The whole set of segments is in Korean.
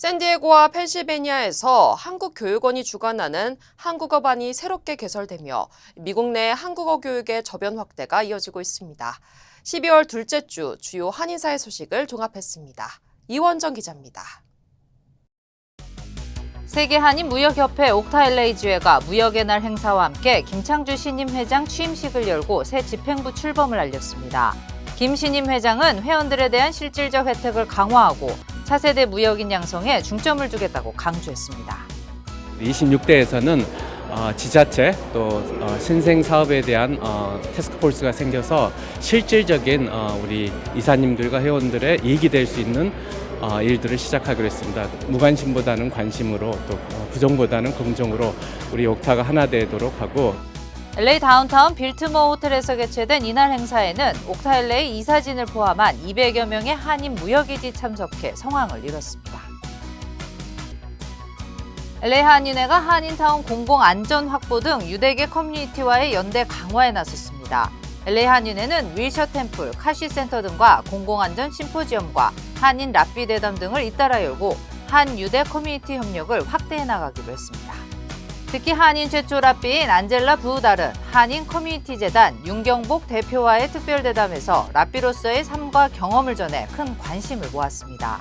샌디에고와 펜실베니아에서 한국교육원이 주관하는 한국어반이 새롭게 개설되며 미국 내 한국어 교육의 저변 확대가 이어지고 있습니다. 12월 둘째 주 주요 한인사회 소식을 종합했습니다. 이원정 기자입니다. 세계한인무역협회 옥타일레이지회가 무역의 날 행사와 함께 김창주 신임 회장 취임식을 열고 새 집행부 출범을 알렸습니다. 김 신임 회장은 회원들에 대한 실질적 혜택을 강화하고 차세대 무역인 양성에 중점을 두겠다고 강조했습니다. 26대에서는 지자체 또 신생 사업에 대한 태스크포스가 생겨서 실질적인 우리 이사님들과 회원들의 이익이 될 수 있는 일들을 시작하기로 했습니다. 무관심보다는 관심으로 또 부정보다는 긍정으로 우리 옥타가 하나 되도록 하고 LA 다운타운 빌트모어 호텔에서 개최된 이날 행사에는 옥타 LA 이사진을 포함한 200여 명의 한인 무역인이 참석해 성황을 이뤘습니다. LA 한인회가 한인타운 공공안전 확보 등 유대계 커뮤니티와의 연대 강화에 나섰습니다. LA 한인회는 윌셔 템플, 카시센터 등과 공공안전 심포지엄과 한인 랍비 대담 등을 잇따라 열고 한유대 커뮤니티 협력을 확대해 나가기로 했습니다. 특히 한인 최초 랍비인 안젤라 부우달은 한인 커뮤니티 재단 윤경복 대표와의 특별 대담에서 랍비로서의 삶과 경험을 전해 큰 관심을 모았습니다.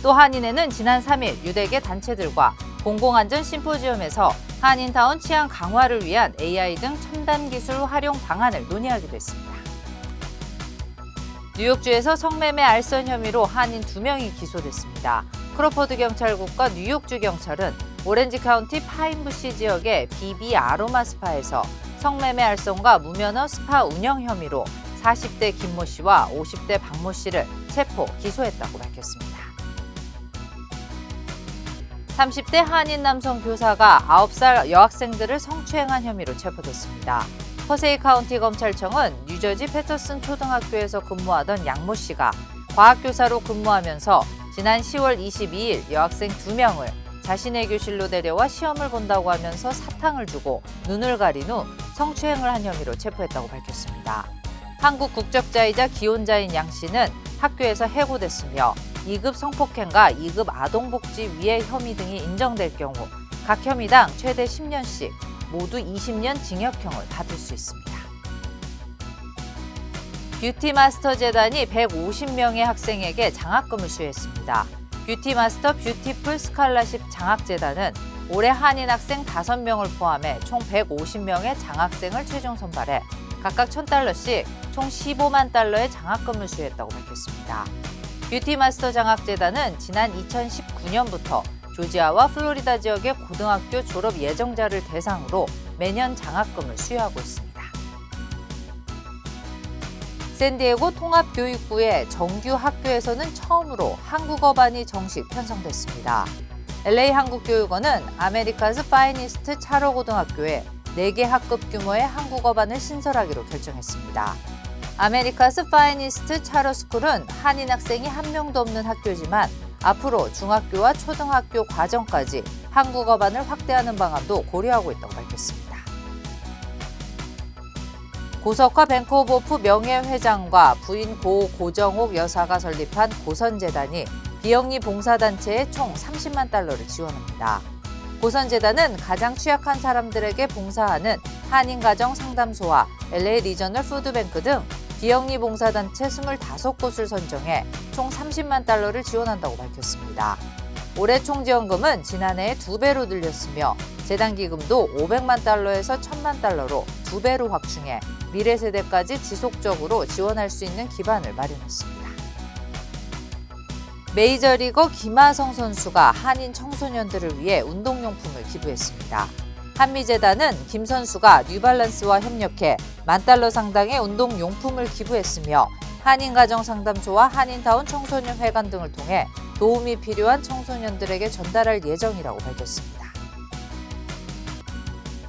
또 한인회는 지난 3일 유대계 단체들과 공공안전 심포지엄에서 한인타운 치안 강화를 위한 AI 등 첨단 기술 활용 방안을 논의하기도 했습니다. 뉴욕주에서 성매매 알선 혐의로 한인 2명이 기소됐습니다. 크로포드 경찰국과 뉴욕주 경찰은 오렌지 카운티 파인부시 지역의 비비 아로마 스파에서 성매매 알선과 무면허 스파 운영 혐의로 40대 김모 씨와 50대 박모 씨를 체포, 기소했다고 밝혔습니다. 30대 한인 남성 교사가 9살 여학생들을 성추행한 혐의로 체포됐습니다. 허세이 카운티 검찰청은 뉴저지 패터슨 초등학교에서 근무하던 양모 씨가 과학교사로 근무하면서 지난 10월 22일 여학생 2명을 자신의 교실로 데려와 시험을 본다고 하면서 사탕을 주고 눈을 가린 후 성추행을 한 혐의로 체포했다고 밝혔습니다. 한국 국적자이자 기혼자인 양 씨는 학교에서 해고됐으며 2급 성폭행과 2급 아동복지 위해 혐의 등이 인정될 경우 각 혐의당 최대 10년씩 모두 20년 징역형을 받을 수 있습니다. 뷰티마스터 재단이 150명의 학생에게 장학금을 수여했습니다. 뷰티마스터 뷰티풀 스칼라십 장학재단은 올해 한인 학생 5명을 포함해 총 150명의 장학생을 최종 선발해 각각 $1,000씩 총 15만 달러의 장학금을 수여했다고 밝혔습니다. 뷰티마스터 장학재단은 지난 2019년부터 조지아와 플로리다 지역의 고등학교 졸업 예정자를 대상으로 매년 장학금을 수여하고 있습니다. 샌디에고 통합교육부의 정규 학교에서는 처음으로 한국어반이 정식 편성됐습니다. LA 한국교육원은 아메리카스 파이니스트 차로 고등학교에 4개 학급 규모의 한국어반을 신설하기로 결정했습니다. 아메리카스 파이니스트 차로 스쿨은 한인 학생이 한 명도 없는 학교지만 앞으로 중학교와 초등학교 과정까지 한국어반을 확대하는 방안도 고려하고 있다고 밝혔습니다. 고석화 뱅크 오브 호프 명예회장과 부인 고 고정옥 여사가 설립한 고선재단이 비영리 봉사단체에 총 30만 달러를 지원합니다. 고선재단은 가장 취약한 사람들에게 봉사하는 한인가정상담소와 LA 리저널 푸드뱅크 등 비영리 봉사단체 25곳을 선정해 총 30만 달러를 지원한다고 밝혔습니다. 올해 총 지원금은 지난해에 2배로 늘렸으며 재단 기금도 500만 달러에서 1,000만 달러로 2배로 확충해 미래 세대까지 지속적으로 지원할 수 있는 기반을 마련했습니다. 메이저리거 김하성 선수가 한인 청소년들을 위해 운동용품을 기부했습니다. 한미재단은 김 선수가 뉴발란스와 협력해 $10,000 상당의 운동용품을 기부했으며 한인가정상담소와 한인타운 청소년회관 등을 통해 도움이 필요한 청소년들에게 전달할 예정이라고 밝혔습니다.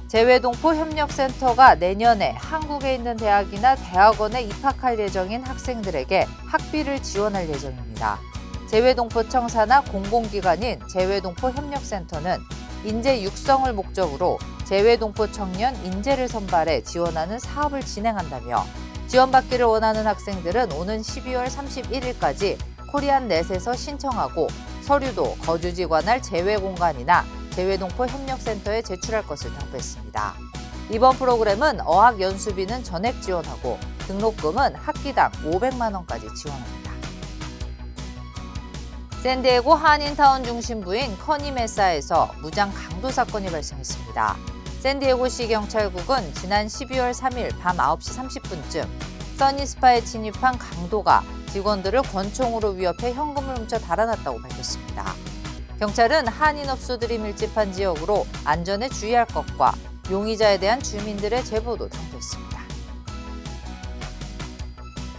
재외동포 협력센터가 내년에 한국에 있는 대학이나 대학원에 입학할 예정인 학생들에게 학비를 지원할 예정입니다. 재외동포청 산하 공공기관인 재외동포 협력센터는 인재 육성을 목적으로 재외동포 청년 인재를 선발해 지원하는 사업을 진행한다며 지원받기를 원하는 학생들은 오는 12월 31일까지 코리안넷에서 신청하고 서류도 거주지 관할 재외공간이나 재외동포 협력센터에 제출할 것을 당부했습니다. 이번 프로그램은 어학 연수비는 전액 지원하고 등록금은 학기당 500만 원까지 지원합니다. 샌디에고 한인타운 중심부인 커니메사에서 무장 강도 사건이 발생했습니다. 샌디에고시 경찰국은 지난 12월 3일 밤 9시 30분쯤 써니스파에 침입한 강도가 직원들을 권총으로 위협해 현금을 훔쳐 달아났다고 밝혔습니다. 경찰은 한인업소들이 밀집한 지역으로 안전에 주의할 것과 용의자에 대한 주민들의 제보도 당부했습니다.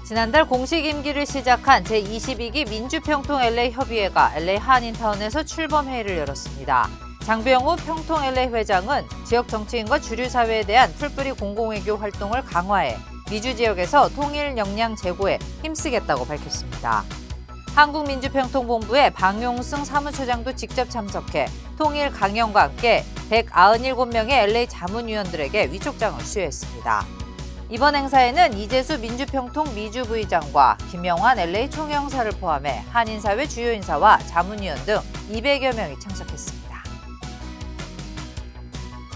지난달 공식 임기를 시작한 제22기 민주평통 LA 협의회가 LA 한인타운에서 출범회의를 열었습니다. 장병우 평통 LA 회장은 지역 정치인과 주류 사회에 대한 풀뿌리 공공외교 활동을 강화해 미주 지역에서 통일 역량 제고에 힘쓰겠다고 밝혔습니다. 한국민주평통본부의 방용승 사무처장도 직접 참석해 통일 강연과 함께 197명의 LA 자문위원들에게 위촉장을 수여했습니다. 이번 행사에는 이재수 민주평통 미주 부의장과 김영환 LA 총영사를 포함해 한인사회 주요 인사와 자문위원 등 200여 명이 참석했습니다.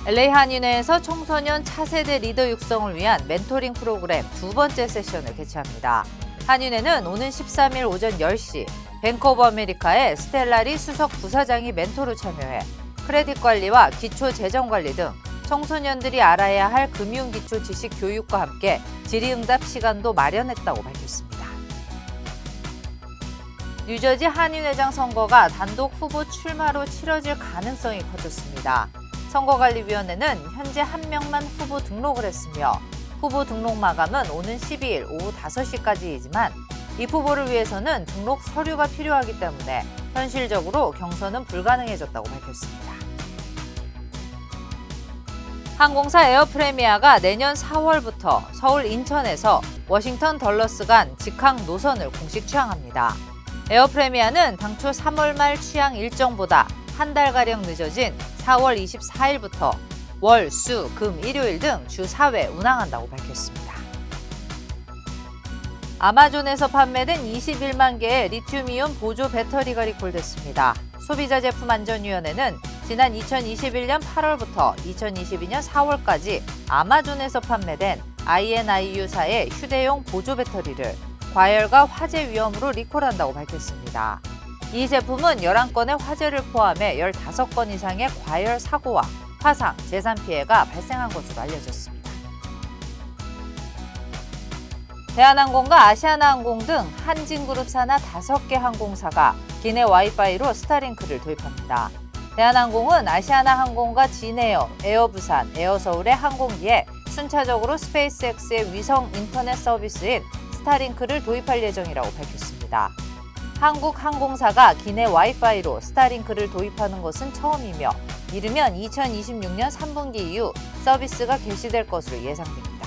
LA 한인회에서 청소년 차세대 리더 육성을 위한 멘토링 프로그램 두 번째 세션을 개최합니다. 한인회는 오는 13일 오전 10시 뱅크 오브 아메리카의 스텔라리 수석 부사장이 멘토로 참여해 크레딧 관리와 기초 재정 관리 등 청소년들이 알아야 할 금융기초 지식 교육과 함께 질의응답 시간도 마련했다고 밝혔습니다. 뉴저지 한인회장 선거가 단독 후보 출마로 치러질 가능성이 커졌습니다. 선거관리위원회는 현재 1명만 후보 등록을 했으며 후보 등록 마감은 오는 12일 오후 5시까지이지만 이 후보를 위해서는 등록 서류가 필요하기 때문에 현실적으로 경선은 불가능해졌다고 밝혔습니다. 항공사 에어프레미아가 내년 4월부터 서울 인천에서 워싱턴 덜러스 간 직항 노선을 공식 취항합니다. 에어프레미아는 당초 3월 말 취항 일정보다 한 달가량 늦어진 4월 24일부터 월, 수, 금, 일요일 등 주 4회 운항한다고 밝혔습니다. 아마존에서 판매된 21만 개의 리튬이온 보조 배터리가 리콜됐습니다. 소비자제품안전위원회는 지난 2021년 8월부터 2022년 4월까지 아마존에서 판매된 INIU사의 휴대용 보조 배터리를 과열과 화재 위험으로 리콜한다고 밝혔습니다. 이 제품은 11건의 화재를 포함해 15건 이상의 과열 사고와 화상, 재산 피해가 발생한 것으로 알려졌습니다. 대한항공과 아시아나항공 등 한진그룹사나 5개 항공사가 기내 와이파이로 스타링크를 도입합니다. 대한항공은 아시아나항공과 진에어, 에어부산, 에어서울의 항공기에 순차적으로 스페이스X의 위성 인터넷 서비스인 스타링크를 도입할 예정이라고 밝혔습니다. 한국 항공사가 기내 와이파이로 스타링크를 도입하는 것은 처음이며 이르면 2026년 3분기 이후 서비스가 개시될 것으로 예상됩니다.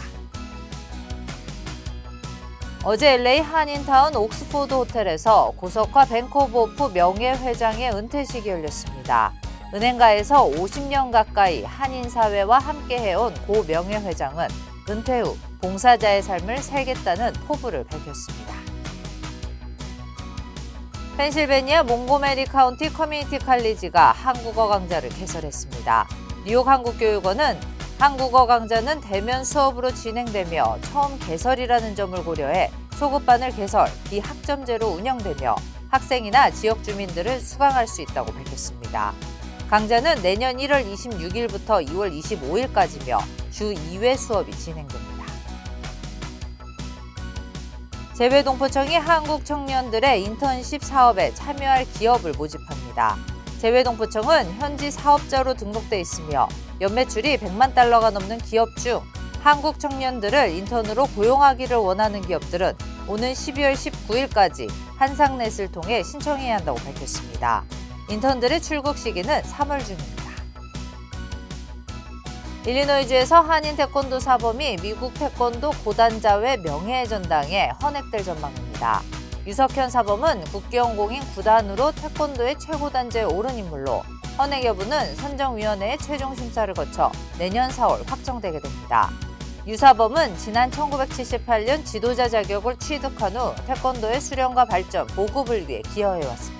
어제 LA 한인타운 옥스포드 호텔에서 고석화 뱅크 오브 호프 명예회장의 은퇴식이 열렸습니다. 은행가에서 50년 가까이 한인사회와 함께해온 고 명예회장은 은퇴 후 봉사자의 삶을 살겠다는 포부를 밝혔습니다. 펜실베니아 몽고메리 카운티 커뮤니티 칼리지가 한국어 강좌를 개설했습니다. 뉴욕 한국교육원은 한국어 강좌는 대면 수업으로 진행되며 처음 개설이라는 점을 고려해 초급반을 개설, 비학점제로 운영되며 학생이나 지역 주민들을 수강할 수 있다고 밝혔습니다. 강좌는 내년 1월 26일부터 2월 25일까지며 주 2회 수업이 진행됩니다. 재외동포청이 한국 청년들의 인턴십 사업에 참여할 기업을 모집합니다. 재외동포청은 현지 사업자로 등록돼 있으며 연매출이 100만 달러가 넘는 기업 중 한국 청년들을 인턴으로 고용하기를 원하는 기업들은 오는 12월 19일까지 한상넷을 통해 신청해야 한다고 밝혔습니다. 인턴들의 출국 시기는 3월 중입니다. 일리노이주에서 한인 태권도 사범이 미국 태권도 고단자회 명예의 전당에 헌액될 전망입니다. 유석현 사범은 국기연공인 9단으로 태권도의 최고단제에 오른 인물로 헌액 여부는 선정위원회의 최종 심사를 거쳐 내년 4월 확정되게 됩니다. 유 사범은 지난 1978년 지도자 자격을 취득한 후 태권도의 수련과 발전, 보급을 위해 기여해왔습니다.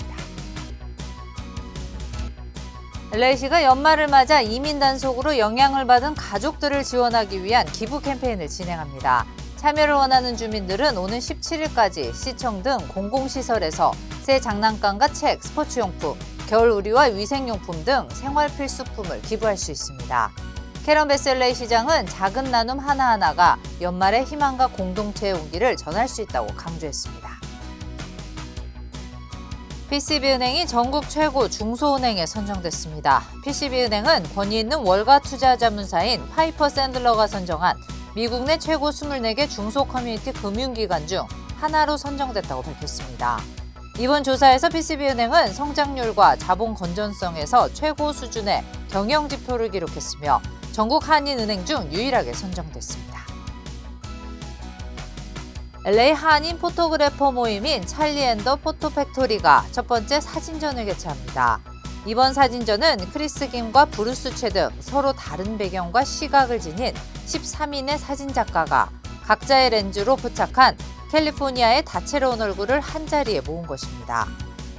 LA시가 연말을 맞아 이민 단속으로 영향을 받은 가족들을 지원하기 위한 기부 캠페인을 진행합니다. 참여를 원하는 주민들은 오는 17일까지 시청 등 공공시설에서 새 장난감과 책, 스포츠용품, 겨울우리와 위생용품 등 생활 필수품을 기부할 수 있습니다. 캐런 베스 LA 시장은 작은 나눔 하나하나가 연말의 희망과 공동체의 온기를 전할 수 있다고 강조했습니다. PCB은행이 전국 최고 중소은행에 선정됐습니다. PCB은행은 권위 있는 월가 투자 자문사인 파이퍼 샌들러가 선정한 미국 내 최고 24개 중소 커뮤니티 금융기관 중 하나로 선정됐다고 밝혔습니다. 이번 조사에서 PCB은행은 성장률과 자본 건전성에서 최고 수준의 경영 지표를 기록했으며 전국 한인은행 중 유일하게 선정됐습니다. LA 한인 포토그래퍼 모임인 찰리 앤 더 포토 팩토리가 첫 번째 사진전을 개최합니다. 이번 사진전은 크리스 김과 브루스 채 등 서로 다른 배경과 시각을 지닌 13인의 사진작가가 각자의 렌즈로 포착한 캘리포니아의 다채로운 얼굴을 한자리에 모은 것입니다.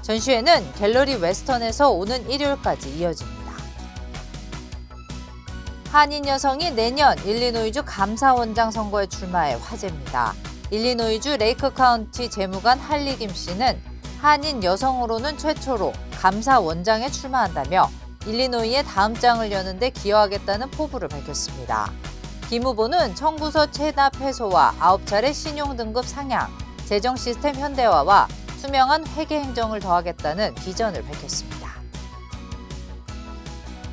전시회는 갤러리 웨스턴에서 오는 일요일까지 이어집니다. 한인 여성이 내년 일리노이주 감사원장 선거에 출마해 화제입니다. 일리노이주 레이크 카운티 재무관 할리 김 씨는 한인 여성으로는 최초로 감사원장에 출마한다며 일리노이의 다음 장을 여는데 기여하겠다는 포부를 밝혔습니다. 김 후보는 청구서 체납 해소와 9차례 신용 등급 상향, 재정 시스템 현대화와 투명한 회계 행정을 더하겠다는 비전을 밝혔습니다.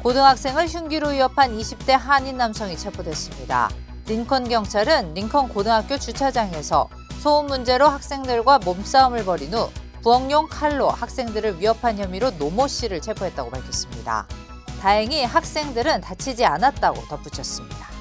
고등학생을 흉기로 위협한 20대 한인 남성이 체포됐습니다. 링컨 경찰은 링컨 고등학교 주차장에서 소음 문제로 학생들과 몸싸움을 벌인 후 부엌용 칼로 학생들을 위협한 혐의로 노모 씨를 체포했다고 밝혔습니다. 다행히 학생들은 다치지 않았다고 덧붙였습니다.